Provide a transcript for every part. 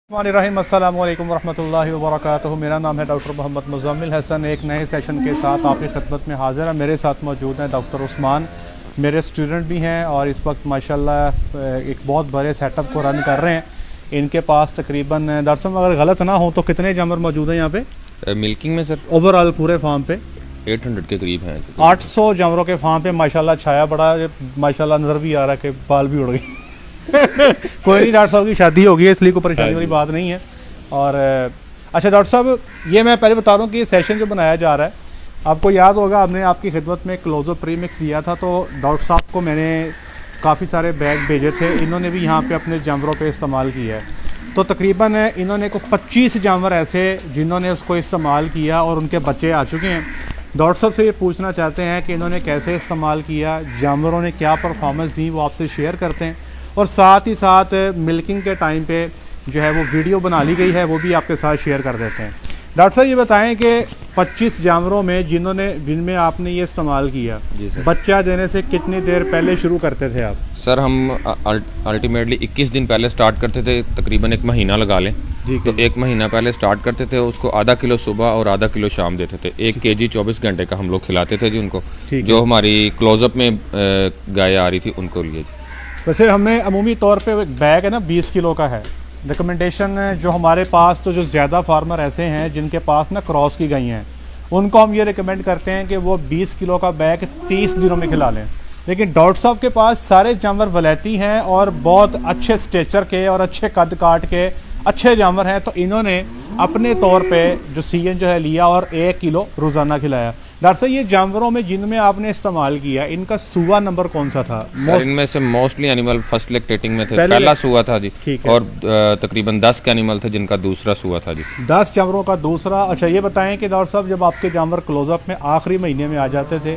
अस्सलाम वालेकुम वरहमतुल्लाहि वबरकातुहू। मेरा नाम है डॉक्टर मोहम्मद मुज़म्मिल हसन। एक नए सेशन के साथ आपकी खिदमत में हाज़िर है। मेरे साथ मौजूद हैं डॉक्टर उस्मान, मेरे स्टूडेंट भी हैं और इस वक्त माशाल्लाह एक बहुत बड़े सेटअप को रन कर रहे हैं। इनके पास तकरीबन डॉक्टर साहब अगर गलत ना हो तो कितने जानवर मौजूद हैं यहाँ पे मिल्किंग में सर? ओवरऑल पूरे फार्म पे 800 के करीब हैं। 800 जानवरों के फार्म पे माशाल्लाह छाया बड़ा माशाल्लाह नज़र भी आ रहा है कि बाल भी उड़ गए। कोई नहीं, डॉक्टर साहब की शादी होगी इसलिए कोई परेशानी वाली बात नहीं है। और अच्छा डॉक्टर साहब, ये मैं पहले बता रहा हूँ कि ये सेशन जो बनाया जा रहा है, आपको याद होगा हमने आपकी खिदमत में क्लोजअप प्रीमिक्स दिया था, तो डॉक्टर साहब को मैंने काफ़ी सारे बैग भेजे थे। इन्होंने भी यहाँ पे अपने जानवरों पे इस्तेमाल किया है। तो तकरीबन इन्होंने को 25 जानवर ऐसे जिन्होंने उसको इस्तेमाल किया और उनके बच्चे आ चुके हैं। डॉक्टर साहब से ये पूछना चाहते हैं कि इन्होंने कैसे इस्तेमाल किया, जानवरों ने क्या परफॉर्मेंस दी, वो आपसे शेयर करते हैं। और साथ ही साथ मिल्किंग के टाइम पे जो है वो वीडियो बना ली गई है, वो भी आपके साथ शेयर कर देते हैं। डॉक्टर साहब ये बताएं कि 25 जानवरों में जिनमें आपने ये इस्तेमाल किया, बच्चा देने से कितनी देर पहले शुरू करते थे आप? सर हम अल्टीमेटली 21 दिन पहले स्टार्ट करते थे, तकरीबन एक महीना लगा लें। तो एक महीना पहले स्टार्ट करते थे, उसको आधा किलो सुबह और आधा किलो शाम देते थे। 1 kg 24 घंटे का हम लोग खिलाते थे जी उनको, जो हमारी क्लोजअप में गाय आ रही थी उनको लिए जी। वैसे हमें अमूमी तौर पे एक बैग है ना 20 किलो का है। रिकमेंडेशन जो हमारे पास तो जो ज़्यादा फार्मर ऐसे हैं जिनके पास ना क्रॉस की गई हैं, उनको हम ये रिकमेंड करते हैं कि वो 20 किलो का बैग 30 दिनों में खिला लें। लेकिन डॉक्टर साहब के पास सारे जानवर वलैती हैं और बहुत अच्छे स्टेचर के और अच्छे कद काट के अच्छे जानवर हैं, तो इन्होंने अपने तौर पे जो सीजन जो है लिया और 1 किलो रोज़ाना खिलाया। डॉक्टर साहब ये जानवरों में जिनमें आपने इस्तेमाल किया, इनका सुआ नंबर कौन सा था? सर इनमें से मोस्टली एनिमल फर्स्ट लैक्टेटिंग में थे। पहला सुआ था जी, और तकरीबन 10 के एनिमल थे जिनका दूसरा सुआ था जी। 10 जानवरों का दूसरा। अच्छा ये बताएं कि डॉक्टर साहब जब आपके जानवर क्लोजअप में आखिरी महीने में आ जाते थे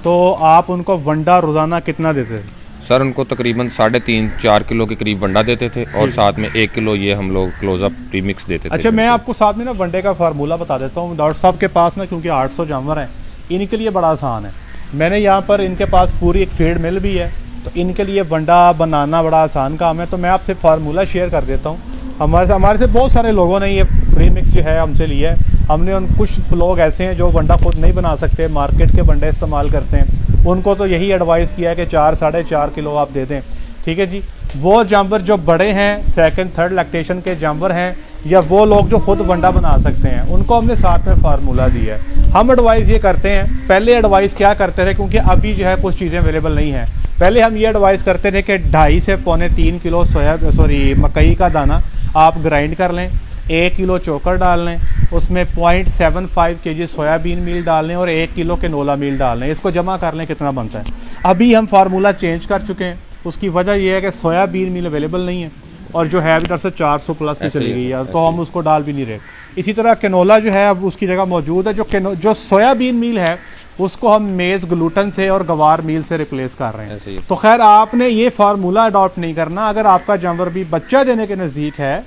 तो आप उनको वंडा रोज़ाना कितना देते थे? सर उनको तकरीबन 3.5-4 किलो के करीब वंडा देते थे और साथ में 1 किलो ये हम लोग क्लोजअप प्रीमिक्स देते थे। अच्छा मैं आपको साथ में ना वनडे का फार्मूला बता देता हूँ। डॉक्टर साहब के पास ना क्योंकि 800 जानवर हैं, इनके लिए बड़ा आसान है। मैंने यहाँ पर इनके पास पूरी एक फीड मिल भी है, तो इनके लिए वंडा बनाना बड़ा आसान काम है। तो मैं आपसे फार्मूला शेयर कर देता हूँ। हमारे से बहुत सारे लोगों ने ये प्रीमिक्स जो है हमसे लिया है। हमने कुछ लोग ऐसे हैं जो वंडा खुद नहीं बना सकते, मार्केट के वंडे इस्तेमाल करते हैं, उनको तो यही एडवाइस किया है कि 4-4.5 किलो आप दे दें। ठीक है जी। वो जानवर जो बड़े हैं, सेकंड थर्ड लैक्टेशन के जानवर हैं, या वो लोग जो खुद वंडा बना सकते हैं, उनको हमने साथ में फार्मूला दिया है। हम एडवाइस ये करते हैं, पहले एडवाइस क्या करते थे, क्योंकि अभी जो है कुछ चीज़ें अवेलेबल नहीं हैं। पहले हम ये एडवाइस करते थे कि 2.5 से 3 किलो मकई का दाना आप ग्राइंड कर लें, 1 किलो चोकर डाल लें, उसमें 0.75 kg सोयाबीन मील डाल लें और 1 किलो कैनोला मील डाल लें। इसको जमा कर लें कितना बनता है। अभी हम फार्मूला चेंज कर चुके हैं। उसकी वजह यह है कि सोयाबीन मील अवेलेबल नहीं है और जो है अभी से 400 प्लस में चली गई है, तो हम उसको डाल भी नहीं रहे। इसी तरह कैनोला जो है अब उसकी जगह मौजूद है। जो सोयाबीन मील है उसको हम मेज़ ग्लूटन से और गवार मील से रिप्लेस कर रहे हैं। तो खैर आपने ये फार्मूला अडॉप्ट नहीं करना। अगर आपका जानवर भी बच्चा देने के नज़दीक है,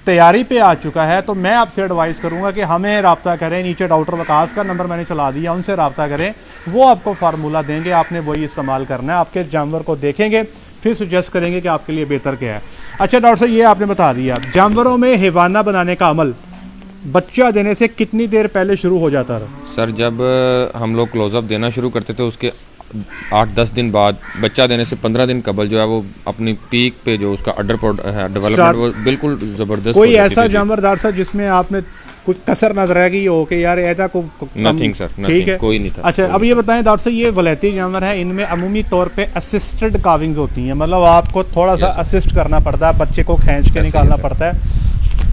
तैयारी पे आ चुका है, तो मैं आपसे एडवाइस करूंगा कि हमें रब्ता करें। नीचे डॉक्टर वकास का नंबर मैंने चला दिया, उनसे रब्ता करें, वो आपको फार्मूला देंगे, आपने वही इस्तेमाल करना है। आपके जानवर को देखेंगे, फिर सुजेस्ट करेंगे कि आपके लिए बेहतर क्या है। अच्छा डॉक्टर साहब ये आपने बता दिया, जानवरों में हिवाना बनाने का अमल बच्चा देने से कितनी देर पहले शुरू हो जाता था? सर जब हम लोग क्लोजअप देना शुरू करते थे उसके 8-10 दिन बाद, बच्चा देने से 15 दिन कबल जो है वो अपनी पीक पे जो उसका अडर डेवलपमेंट वो बिल्कुल ज़बरदस्त। कोई ऐसा जानवर डॉक्टर साहब जिसमें आपने कुछ कसर नजर आएगी हो कि यार ऐसा को नथिंग सर, ठीक है, कोई नहीं था। अच्छा अब ये बताएं डॉक्टर साहब, ये वलैती जानवर है, इनमें अमूमी तौर पे असिस्टेड काविंग्स होती हैं, मतलब आपको थोड़ा सा असिस्ट करना पड़ता है, बच्चे को खींच के निकालना पड़ता है।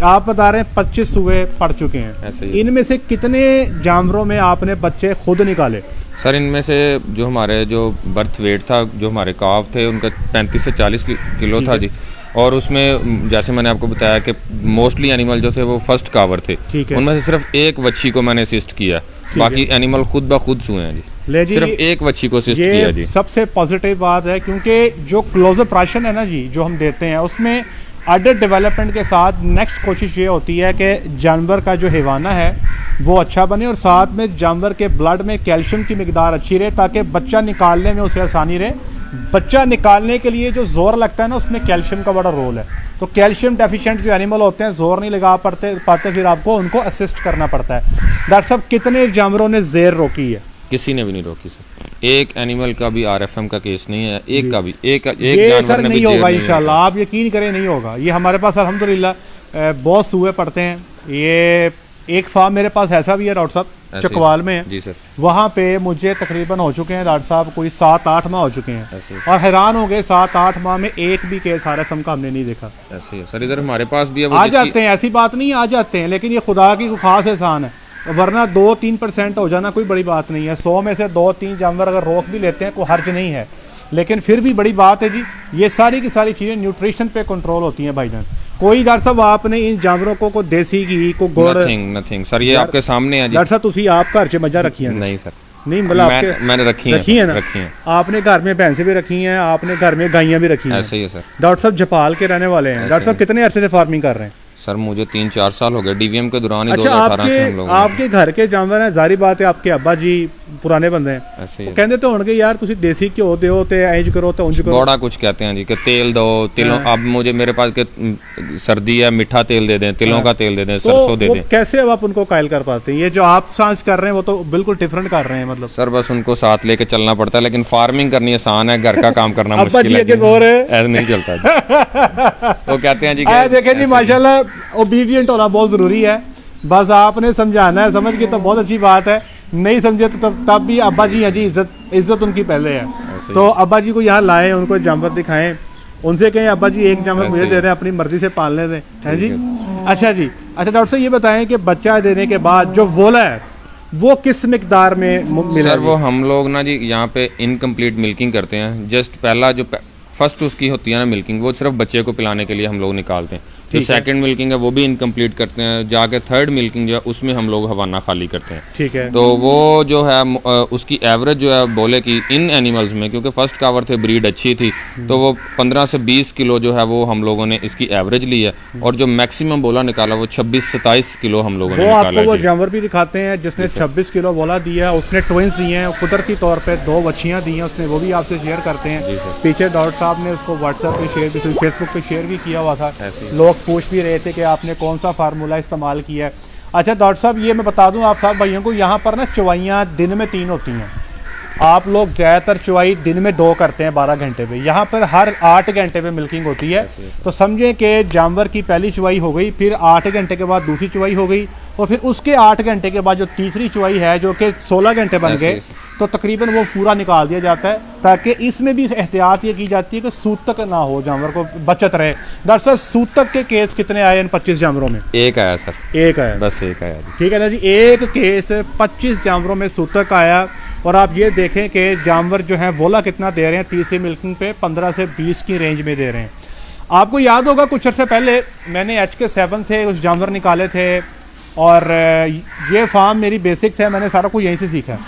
आप बता रहे हैं 25 सुए पड़ चुके हैं, इनमें से कितने जानवरों में आपने बच्चे खुद निकाले? सर इनमें से जो हमारे जो बर्थ वेट था, जो हमारे काव थे, उनका 35 से 40 किलो था जी। और उसमें जैसे मैंने आपको बताया कि मोस्टली एनिमल जो थे वो फर्स्ट कावर थे, उनमें से सिर्फ एक वच्छी को मैंने असिस्ट किया, बाकी एनिमल खुद ब खुद सुए हैं जी। सिर्फ एक वच्छी को असिस्ट किया जी। सबसे पॉजिटिव बात है, क्योंकि जो क्लोजअप राशन है ना जी जो हम देते हैं, उसमें अडर डेवलपमेंट के साथ नेक्स्ट कोशिश ये होती है कि जानवर का जो हिवाना है वो अच्छा बने और साथ में जानवर के ब्लड में कैल्शियम की मिकदार अच्छी रहे, ताकि बच्चा निकालने में उसे आसानी रहे। बच्चा निकालने के लिए जो जोर लगता है ना, उसमें कैल्शियम का बड़ा रोल है। तो कैल्शियम डेफिशिएंट जो एनिमल होते हैं, जोर नहीं लगा पाते, फिर आपको उनको असिस्ट करना पड़ता है। डॉक्टर साहब, कितने जानवरों ने ज़ेर रोकी है? किसी ने भी नहीं रोकी सर। एक एनिमल का भी आरएफएम का केस नहीं है, एक का भी, एक ये जानवर सर ने नहीं भी होगा जेल इंशाल्लाह, आप यकीन करें नहीं होगा। ये हमारे पास अल्हम्दुलिल्लाह बहुत सूए पड़ते हैं। ये एक फार्म मेरे पास ऐसा भी है डॉक्टर साहब, ऐसे ही। चकवाल में है। जी सर। वहाँ पे मुझे तकरीबन हो चुके हैं डॉक्टर साहब कोई 7-8 माह हो चुके हैं, ऐसे ही। और हैरान हो गए 7-8 माह में एक भी केस आरएफएम का हमने नहीं देखा। ऐसे ही है सर, इधर हमारे पास भी है वो आ जिसकी- जाते हैं, ऐसी बात नहीं, आ जाते हैं, लेकिन ये खुदा की कोई खास एहसान है, वरना 2-3% हो जाना कोई बड़ी बात नहीं है। 100 में से 2-3 जानवर अगर रोक भी लेते हैं कोई हर्ज नहीं है, लेकिन फिर भी बड़ी बात है जी। ये सारी की सारी चीज़ें न्यूट्रिशन पे कंट्रोल होती हैं भाईजान। कोई डॉक्टर साहब आपने इन जानवरों को देसी घी को गुड़, नथिंग सर, ये आपके सामने है जी। डॉक्टर साहब तुसी आप घर च मजा रखी है? नहीं सर, नहीं, मतलब आपके मैंने रखी है ना? रखी हैं। आपने घर में भैंसें भी रखी हैं, आपने घर में गायें भी रखी हैं। ऐसे ही है सर। डॉक्टर साहब जपाल के रहने वाले हैं। डॉक्टर साहब कितने अरसे से फार्मिंग कर रहे हैं? सर मुझे 3-4 साल हो गए, डीवीएम के दौरान ही अच्छा, 2018 से हम लोग आपके घर के जानवर हैं, जारी बात है आपके अब्बा जी पुराने बंदे हैं, ऐसे ही वो है। कहते तो होंगे यार तुसी देसी घ्यो दियो ते इंज करो ते उंज करो। बड़ा कुछ कहते हैं जी कि तेल दो, तिलों, अब मुझे मेरे पास के सर्दी है, मीठा तेल दे दें, तिलों का तेल दे दें, तो सरसों दे वो दें। कैसे अब आप उनको कायल कर पाते हैं? ये जो आप सांस कर रहे हैं वो तो बिल्कुल डिफरेंट कर रहे हैं, मतलब सर बस उनको साथ लेके चलना पड़ता है, लेकिन फार्मिंग करनी आसान है, घर का काम करना अब्बा मुश्किल जी है आगे जी। जोर है। ऐसे नहीं चलता जी। वो कहते हैं जी आया कि देखें जी, ऐसे- माशाल्लाह ओबीडियंट होना बहुत ज़रूरी है। बस आपने समझाना है, समझ के तो बहुत अच्छी बात है, नहीं समझे तो तब भी अब्बा जी है जी, इज्जत उनकी पहले है। ऐसे ही। तो अब्बा जी को यहाँ लाएं, उनको जानवर दिखाएं, उनसे कहें अब्बा जी एक जानवर मुझे ऐसे दे ही। रहे हैं, अपनी मर्जी से पालने दें, है जी। है। अच्छा जी, अच्छा डॉक्टर साहब ये बताएं कि बच्चा देने के बाद जो वोला है वो किस मिकदार में मिला? सर वो हम लोग ना जी यहाँ पे इनकम्प्लीट मिल्किंग करते हैं। जस्ट पहला जो फर्स्ट उसकी होती है ना मिल्किंग, वो सिर्फ बच्चे को पिलाने के लिए हम लोग निकालते हैं। जो सेकंड मिल्किंग है वो भी इनकम्प्लीट करते हैं। जाके थर्ड मिल्किंग जो है उसमें हम लोग हवाना खाली करते हैं। ठीक है। तो वो जो है उसकी एवरेज जो है बोले कि इन एनिमल्स में, क्योंकि फर्स्ट कावर थे, ब्रीड अच्छी थी, तो वो 15 से 20 किलो जो है वो हम लोगों ने इसकी एवरेज ली है। और जो मैक्सिमम बोला निकाला वो 26-27 किलो हम लोगों ने वो निकाला आपको है वो जी। जानवर भी दिखाते हैं जिसने 26 किलो बोला दिया, उसने ट्विंस दिए हैं कुदरती तौर पे, 2 बच्चियां दी हैं उसने, वो भी आपसे शेयर करते हैं। जी सर। पीछे डॉक्टर साहब ने उसको व्हाट्सएप पे शेयर भी, फेसबुक पे शेयर भी किया हुआ था। ऐसे ही। लोग पूछ भी रहे थे कि आपने कौन सा फार्मूला इस्तेमाल किया है। अच्छा डॉक्टर साहब ये मैं बता दूं आप साहब भाइयों को, यहाँ पर ना चुवाइयाँ दिन में 3 होती हैं। आप लोग ज़्यादातर चुवाई दिन में 2 करते हैं 12 घंटे पे, यहाँ पर हर 8 घंटे पे मिल्किंग होती है। तो समझें कि जानवर की पहली चुवाई हो गई, फिर 8 घंटे के बाद दूसरी चुवाई हो गई, और फिर उसके 8 घंटे के बाद जो तीसरी चुवाई है जो कि 16 घंटे बन ऐसे गए, ही। तो तकरीबन वो पूरा निकाल दिया जाता है, ताकि इसमें भी एहतियात ये की जाती है कि सूतक ना हो, जानवर को बचत रहे। डॉक्टर साहब सूतक के केस कितने आए इन 25 जानवरों में? एक आया सर, एक आया, बस एक आया जी। ठीक है ना जी। एक केस 25 जानवरों में सूतक आया। और आप ये देखें कि जानवर जो हैं वोला कितना दे रहे हैं, तीसरी मिल्किंग पे 15 से 20 की रेंज में दे रहे हैं। आपको याद होगा कुछ अर्से पहले मैंने HK7 से कुछ जानवर निकाले थे, और ये फार्म मेरी बेसिक्स है, मैंने सारा कुछ यहीं से सीखा है,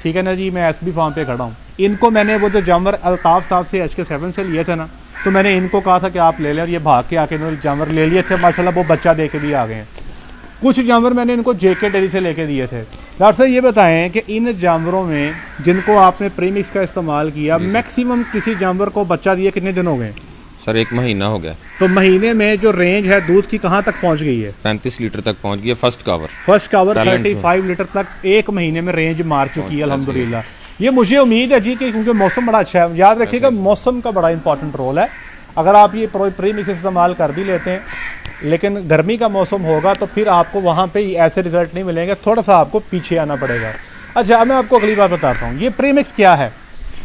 ठीक है ना जी। मैं SB फार्म पे खड़ा हूँ। इनको मैंने वो जो जानवर अल्ताफ़ साहब से HK7 से लिए थे ना, तो मैंने इनको कहा था कि आप ले लें, और ये भाग के आके इन्होंने जानवर ले लिए थे, माशाल्लाह वो बच्चा दे के भी आ गए हैं। कुछ जानवर मैंने इनको JK डेयरी से लेके दिए थे। डॉक्टर साहब ये बताएं कि इन जानवरों में जिनको आपने प्रीमिक्स का इस्तेमाल किया, मैक्सिमम किसी जानवर को बच्चा दिए कितने दिन हो गए? सर 1 महीना हो गया। तो महीने में जो रेंज है दूध की कहाँ तक पहुँच गई है? 35 लीटर तक पहुंच गया फर्स्ट कावर। फर्स्ट कावर Talent 35 लीटर तक एक महीने में रेंज मार चुकी है ऐसे अल्हम्दुलिल्लाह। ये मुझे उम्मीद है जी कि क्योंकि मौसम बड़ा अच्छा है, याद रखिएगा मौसम का बड़ा इंपॉर्टेंट रोल है। अगर आप ये प्रीमिक्स इस्तेमाल कर भी लेते हैं, लेकिन गर्मी का मौसम होगा तो फिर आपको वहाँ पे ऐसे रिजल्ट नहीं मिलेंगे, थोड़ा सा आपको पीछे आना पड़ेगा। अच्छा मैं आपको अगली बार बताता हूँ ये प्रीमिक्स क्या है।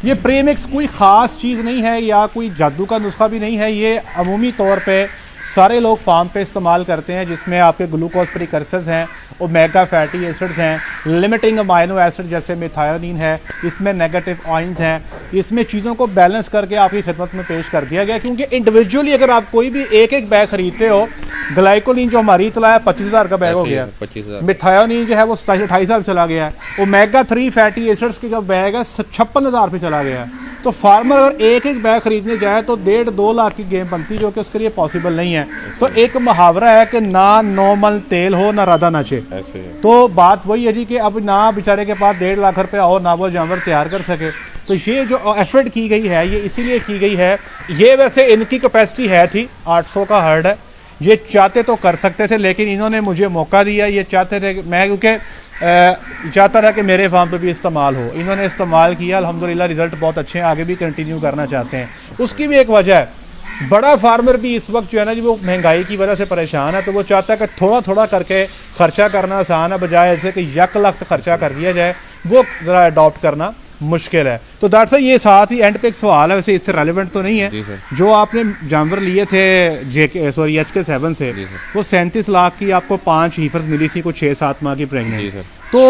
ये प्रीमिक्स कोई ख़ास चीज़ नहीं है या कोई जादू का नुस्खा भी नहीं है। ये अमूमी तौर पे सारे लोग फार्म पे इस्तेमाल करते हैं, जिसमें आपके ग्लूकोज प्रिकर्सर्स हैं, ओमेगा फैटी एसिड्स हैं, लिमिटिंग अमाइनो एसिड जैसे मिथायोनिन है, इसमें नेगेटिव आयंस हैं। इसमें चीज़ों को बैलेंस करके आपकी खिदमत में पेश कर दिया गया, क्योंकि इंडिविजुअली अगर आप कोई भी एक बैग खरीदते हो, ग्लाइकोलिन जो हमारी इतला है 25,000 का बैग हो गया, 25,000। मिथायोनिन जो है वो 27-28,000 चला गया है, ओमेगा 3 फैटी एसिड्स के जो बैग है 56,000 पे चला गया है। तो फार्मर अगर एक बैग खरीदने जाए तो 1.5-2 लाख की गेम बनती, जो कि उसके लिए पॉसिबल नहीं है। नहीं है। तो एक मुहावरा है कि ना 9 मन तेल हो ना राधा नाचे। ऐसे ही है। तो बात वही है जी कि अब ना बेचारे के पास 1.5 लाख रुपया और ना वो जानवर तैयार कर सके। तो ये जो एफर्ट की गई है ये इसीलिए की गई है। ये वैसे इनकी कैपेसिटी है थी 800 का हर्ड है, ये चाहते तो कर सकते थे लेकिन इन्होंने मुझे मौका दिया। ये चाहते थे कि मैं क्योंकि चाहता था कि मेरे फार्म पे भी इस्तेमाल हो, इन्होंने इस्तेमाल किया, अल्हम्दुलिल्लाह रिज़ल्ट बहुत अच्छे हैं, आगे भी कंटिन्यू करना चाहते हैं। उसकी भी एक वजह है, बड़ा फार्मर भी इस वक्त जो है ना जी वो महंगाई की वजह से परेशान है, तो वो चाहता है कि थोड़ा थोड़ा करके खर्चा करना आसान है, बजाय ऐसे कि 1 लाख खर्चा कर दिया जाए, वो ज़रा अडॉप्ट करना मुश्किल है। तो डॉक्टर साहब ये साथ ही एंड पे एक सवाल है, वैसे इससे रेलिवेंट तो नहीं है, जो आपने जानवर लिए थे HK7 से, वो 37 लाख की आपको 5 हीफर्स मिली थी, कुछ 6-7 माह की प्रेगनेंट, तो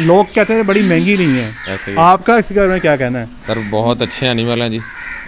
लोग कहते हैं बड़ी महंगी नहीं है, आपका इसके बारे में क्या कहना है? सर बहुत अच्छे एनिमल हैं जी।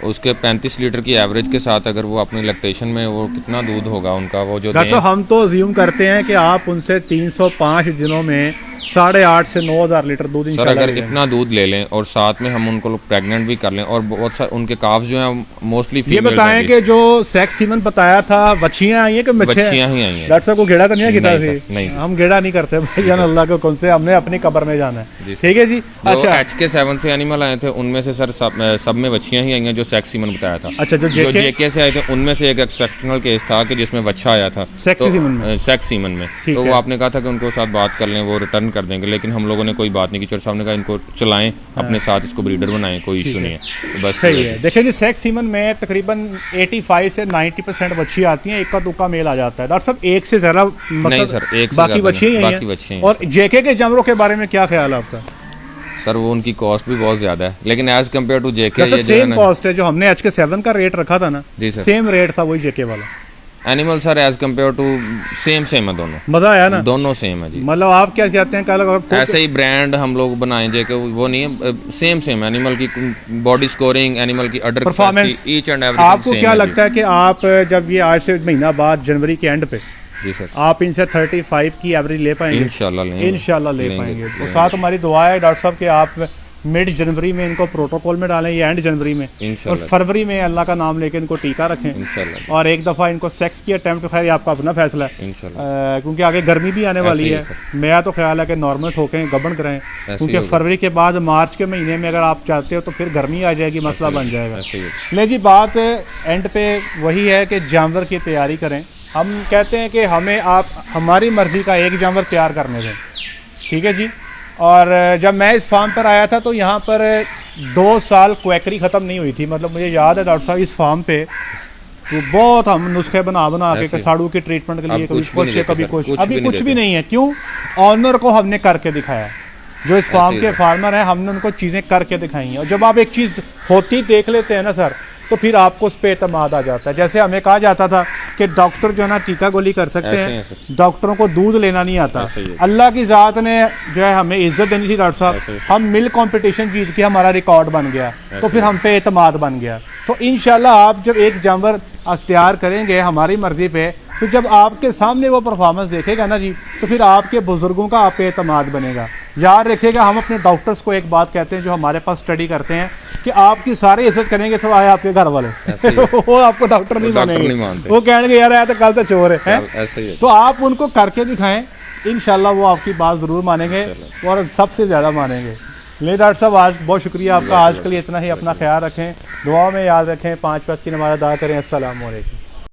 उसके 35 लीटर की एवरेज के साथ अगर वो अपनी लैक्टेशन में वो कितना दूध होगा उनका, वो जो डॉक्टर हम तो अज्यूम करते हैं कि आप उनसे 305 दिनों में 8,500 से 9,000 लीटर दूध सर अगर इतना दूध ले लें और साथ में हम उनको प्रेग्नेंट भी कर लें, और बहुत सारे उनके काफ जो हैं मोस्टली ये बताएं कि जो सेक्स सीमन बताया था बच्चियां आई हैं कि बच्चियां ही आई हैं? डॉक्टर साहब को गेड़ा तो नहीं किया नहीं, हम गेड़ा नहीं करते भाई अल्लाह को कौन से, हमने अपनी कब्र में जाना है, ठीक है जी। अच्छा HK7 से एनिमल आए थे उनमें से सर सब में बच्चियां ही आई हैं जो सेक्स सीमन बताया था। अच्छा जो JK से आए थे उनमें से एक एक्सेप्शनल केस था कि जिसमें बच्चा आया था सेक्स सीमन में, तो वो आपने कहा था कि उनको साथ बात कर लें, वो रिटर्न कर देंगे, लेकिन हम लोगों ने कोई बात नहीं की। चोर साहब ने कहा इनको चलाएं अपने साथ, इसको ब्रीडर बनाएं, कोई इशू नहीं है, तो बस सही है। देखिए जी सेक्स सीमन में तकरीबन 85 से 90% बच्ची आती हैं, एक का दुक्का मेल आ जाता है। डॉक्टर साहब एक से ज़्यादा नहीं सर, एक बाकी बच्चियां हैं। और JK के जानवरों के बारे में क्या ख्याल है आपका? सर वो उनकी कॉस्ट भी बहुत ज्यादा है, लेकिन एज कम्पेयर टू JK ये सेम कॉस्ट है जो हमने HK7 का रेट रखा था ना, सेम रेट था वही JK वाला। Animal sir as compare to same है दोनों। मजा आया ना? दोनों सेम है जी। मतलब आप क्या कहते हैं कल ऐसे ही ब्रांड हम लोग बनाएं JK, वो नहीं है, सेम एनिमल की बॉडी स्कोरिंग, एनिमल की अडर परफॉर्मेंस, ईच एंड एवरीथिंग। आपको क्या लगता है कि आप जब ये आज से महीना बाद जनवरी के एंड पे जी सर आप इनसे 35 की एवरेज ले पाएंगे? इंशाल्लाह ले पाएंगे। तो साथ हमारी दुआ है डॉक्टर साहब कि आप मिड जनवरी में इनको प्रोटोकॉल में डालें, ये एंड जनवरी में, और फरवरी में अल्लाह का नाम लेके इनको टीका रखें, और एक दफ़ा इनको सेक्स की अटेम्प्ट, खैर आपका अपना फैसला है क्योंकि आगे गर्मी भी आने वाली है। मेरा तो ख्याल है कि नॉर्मल ठोकें, गबन कराएं, क्योंकि फरवरी के बाद मार्च के महीने में अगर आप चाहते हो तो फिर गर्मी आ जाएगी, मसला बन जाएगा। ले जी बात एंड पे वही है कि जानवर की तैयारी करें। हम कहते हैं कि हमें आप हमारी मर्ज़ी का एक जानवर तैयार करने दें, ठीक है जी। और जब मैं इस फार्म पर आया था तो यहाँ पर 2 साल क्वैकरी ख़त्म नहीं हुई थी। मतलब मुझे याद है डॉक्टर साहब इस फार्म पे तो बहुत हम नुस्खे बना के साड़ू के ट्रीटमेंट के लिए कभी कुछ कभी कुछ, अभी कुछ भी नहीं है। क्यों? ऑनर को हमने करके दिखाया, जो इस फार्म के फार्मर हैं हमने उनको चीज़ें करके दिखाई हैं। और जब आप एक चीज़ होती देख लेते हैं ना सर, तो फिर आपको उस पर एतमाद आ जाता है। जैसे हमें कहा जाता था कि डॉक्टर जो है ना टीका गोली कर सकते हैं, डॉक्टरों को दूध लेना नहीं आता। अल्लाह की ज़ात ने जो है हमें इज्जत देनी थी डॉक्टर साहब, हम मिल्क कंपटीशन जीत के हमारा रिकॉर्ड बन गया, तो फिर हम पे एतमाद बन गया। तो इंशाल्लाह आप जब एक जानवर अख्तियार करेंगे हमारी मर्ज़ी पे, तो जब आपके सामने वो परफॉर्मेंस देखेगा ना जी, तो फिर आपके बुजुर्गों का आप पे एतमाद बनेगा। याद रखिएगा, हम अपने डॉक्टर्स को एक बात कहते हैं जो हमारे पास स्टडी करते हैं कि आपकी सारी इज्जत करेंगे तो आए आपके घर वाले वो आपको डॉक्टर नहीं मानेंगे, वो कहेंगे यार आया तो कल तो चोर है। तो आप उनको करके दिखाएं, इंशाल्लाह वो आपकी बात ज़रूर मानेंगे और सबसे ज़्यादा मानेंगे। ले डॉक्टर साहब आज बहुत शुक्रिया आपका, आज के लिए इतना ही। अपना ख्याल रखें, दुआ में याद रखें, 5 वक्त की नमाज़ अदा करें। अस्सलाम वालेकुम।